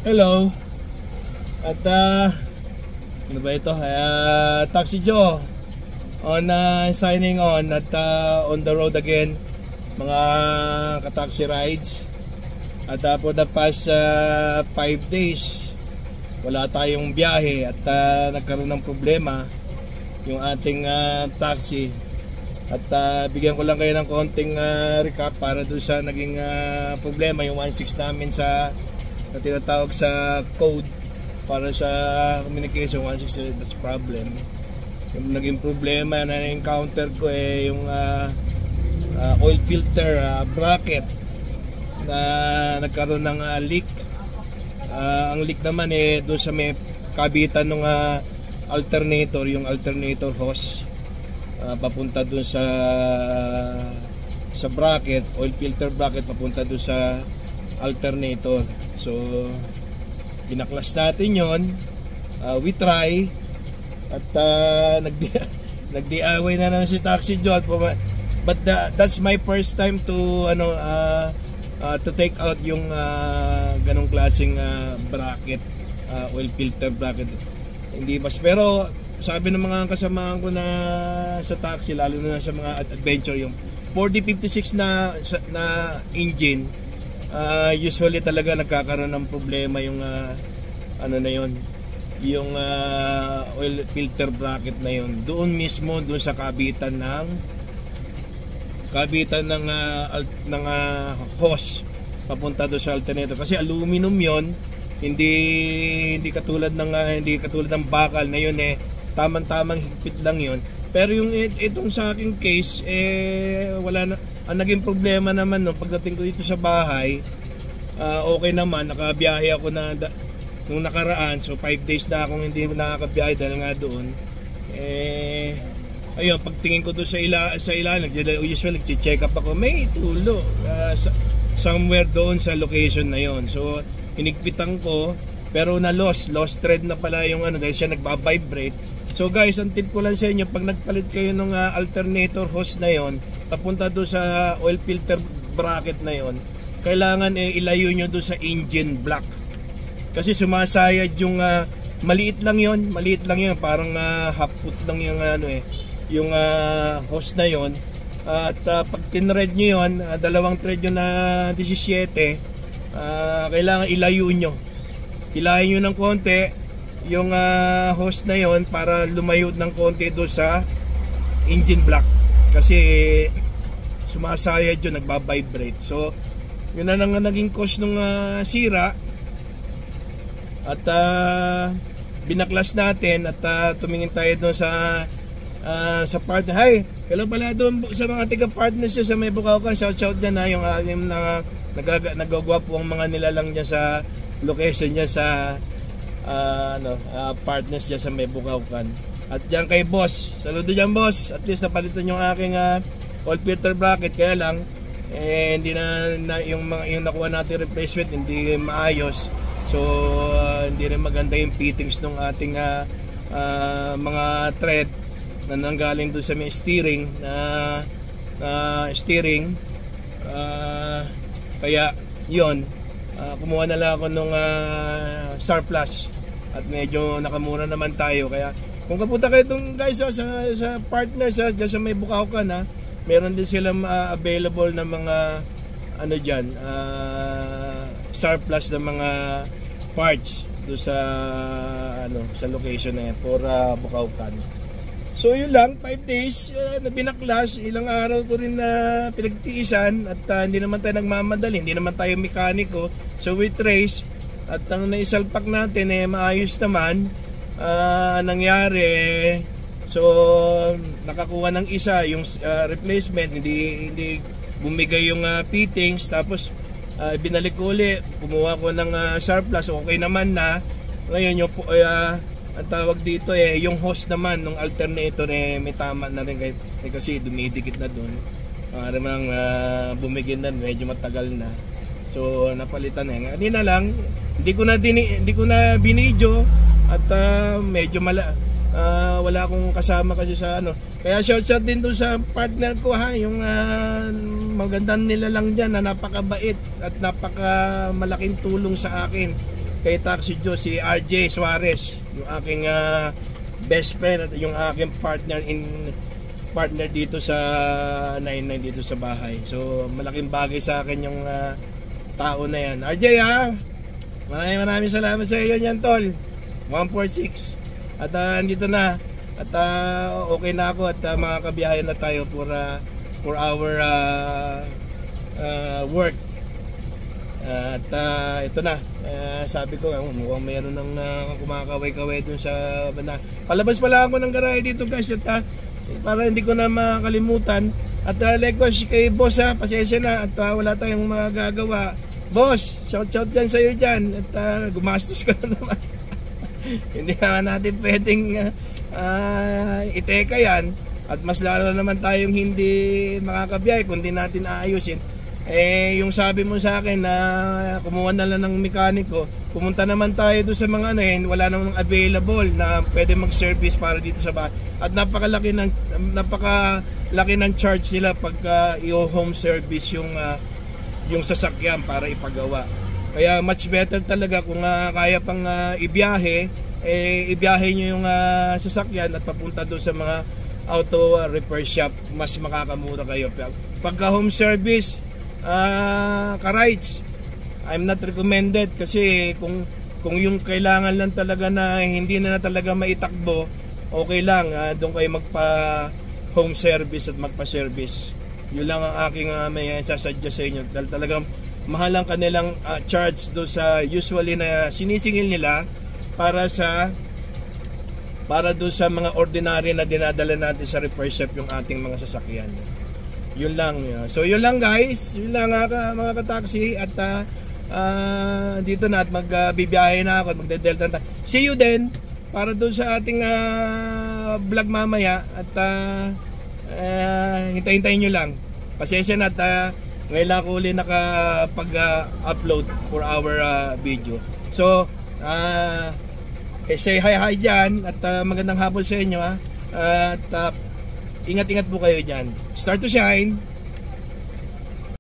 Hello. At ano ba ito? Taxi Joe on signing on at on the road again, mga ka-taxi rides. At for the past 5 days wala tayong biyahe at nagkaroon ng problema yung ating taxi. At bigyan ko lang kayo ng konting recap para doon sa naging problema, yung 16 namin sa na tinatawag sa code para sa communication 168. That's problem. Yung naging problema na na-encounter ko yung oil filter bracket na nagkaroon ng leak. Ang leak naman doon sa may kabitan ng alternator, yung alternator hose papunta doon sa bracket, oil filter bracket papunta doon sa alternator. So binaklas natin yon, we try at nag-DIY na naman si Taxi Joe, but that's my first time to to take out yung ganong klaseng bracket, oil filter bracket. Hindi mas, pero sabi ng mga kasamahan ko na sa taxi, lalo na sa mga adventure, yung 4056 na engine, usually talaga nagkakaroon ng problema yung ano na yon, yung oil filter bracket na yon, doon mismo doon sa kabitan ng hose papunta doon sa alternator, kasi aluminum yon, hindi katulad ng bakal na yun, tamang-tamang higpit lang yon. Pero yung itong sa aking case, wala na. Ang naging problema naman pagdating ko dito sa bahay, okay naman, nakabiyahe ako na nung nakaraan, so 5 days na akong hindi nakakabiyahe dahil nga doon. Ayun, pagtingin ko doon sa ilalim, usually check up ako, may tulo somewhere doon sa location na yon. So hinigpitan ko, pero lost thread na pala yung dahil siya nagba-vibrate. So guys, ang tip ko lang sa inyo, pag nagpalit kayo ng alternator hose na yon papunta doon sa oil filter bracket na yon, kailangan ilayo nyo doon sa engine block, kasi sumasayad yung maliit lang yon, parang half foot lang yung yung hose na yon. At pag tinred nyo yon, dalawang thread yun na 17, kailangan ilayo nyo ng konti yung hose na yon para lumayo ng konti doon sa engine block, kasi sumasayad yun, nagbabibrate. So yun na naging cause ng sira. At binaklas natin at tumingin tayo doon sa partner. Hi, hello pala doon sa mga tiga-partners sa may Bukaokan, shout dyan yung aking nagagwapo ang mga nilalang dyan sa location dyan sa partners dyan sa may Bukaokan. At dyan kay boss, saludo dyan boss, at least napalitan yung aking oil filter bracket, kaya lang hindi na yung nakuha natin replacement hindi maayos. So hindi rin maganda yung fittings ng ating mga thread na nanggaling doon sa may steering kaya yon, kumuha na lang ako nung surplus at medyo nakamura naman tayo. Kaya kung kapunta kayo itong guys sa partners dyan sa may Bukaokan, meron din silang available na mga dyan surplus na mga parts do sa sa location na yan for Bukaokan. So yun lang, 5 days na binaklas, ilang araw ko rin na pinagtiisan at hindi naman tayo nagmamadali, hindi naman tayo mekaniko. So we trace at ang naisalpak natin maayos naman nangyari. So nakakuha ng isa yung replacement, hindi bumigay yung fittings, tapos binalik ko ulit, kumuha ko ng surplus, okay naman na. Ngayon yung ang tawag dito yung hose naman ng alternator may tama na rin kasi dumidikit na doon. Namang bumigin na, medyo matagal na. So napalitan na. Kanina lang, hindi ko na binidyo at medyo wala akong kasama kasi sa Kaya shout din doon sa partner ko yung magandang nila lang diyan na napakabait at napakamalaking tulong sa akin kay Taxi Joe, si RJ Suarez, yung aking best friend at yung aking partner dito sa 99 dito sa bahay. So malaking bagay sa akin yung tao na yan. RJ maraming salamat sa iyo yan tol. 146 at andito na at okay na ako at makakabiyahe na tayo for our work. At ito na, sabi ko mukhang mayroon ng kumakaway-kaway dun sa banda. Palabas pala ako ng garahe dito guys at para hindi ko na makalimutan. At likewise kay boss pasensya na at wala tayong magagawa. Boss, shout dyan sa'yo dyan at gumastos ka na naman. Hindi natin pwedeng iteka yan at mas lalo naman tayong hindi makakabiyahe kundi natin aayusin. Yung sabi mo sa akin na kumuha na lang ng mekaniko, pumunta naman tayo doon sa mga wala namang available na pwede mag-service para dito sa bahay. At napakalaki ng charge nila pagka i-home service yung sasakyan para ipagawa. Kaya much better talaga kung kaya pang ibiyahe, ibiyahe nyo yung sasakyan at papunta doon sa mga auto repair shop, mas makakamura kayo. Pagka home service, ka-rides, I'm not recommended kasi kung yung kailangan lang talaga na hindi na talaga maitakbo, okay lang, doon kayo magpa home service at magpa-service. Yun lang ang aking may sasuggest sa inyo. Talagang mahal ang kanilang charge doon sa usually na sinisingil nila para doon sa mga ordinary na dinadala natin sa repair shop yung ating mga sasakyan. Yun lang. So yun lang guys, yun lang mga ka-taxi at dito na at magbibiyahe na ako at magde-delta na. See you then para doon sa ating vlog mamaya at hintayin nyo lang. Pasensya na at ngayon lang ako ulit nakapag-upload for our video. So say hi dyan at magandang hapon sa inyo at ingat-ingat po kayo dyan. Start to shine.